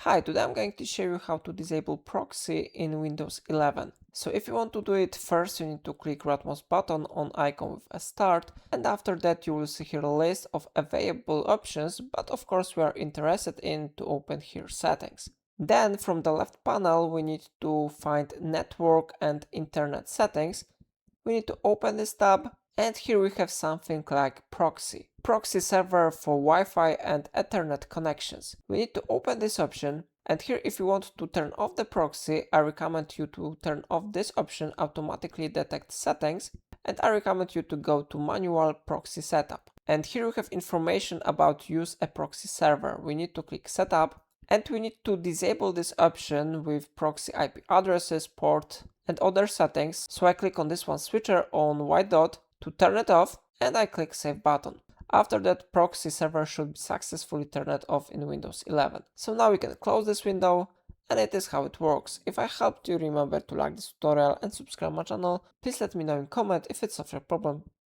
Hi, today I'm going to show you how to disable proxy in Windows 11. So if you want to do it, first you need to click right mouse button on icon with a start, and after that you will see here a list of available options, but of course we are interested in to open here settings. Then from the left panel we need to find network and internet settings. We need to open this tab, and here we have something like proxy. Proxy server for Wi-Fi and Ethernet connections. We need to open this option, and here if you want to turn off the proxy, I recommend you to turn off this option automatically detect settings, and I recommend you to go to manual proxy setup. And here we have information about use a proxy server. We need to click setup, and we need to disable this option with proxy IP addresses, port, and other settings. So I click on this one switcher on white dot to turn it off, and I click save button. After that, proxy server should be successfully turned off in Windows 11. So now we can close this window, and it is how it works. If I helped you, remember to like this tutorial and subscribe my channel. Please let me know in comment if it's of your problem.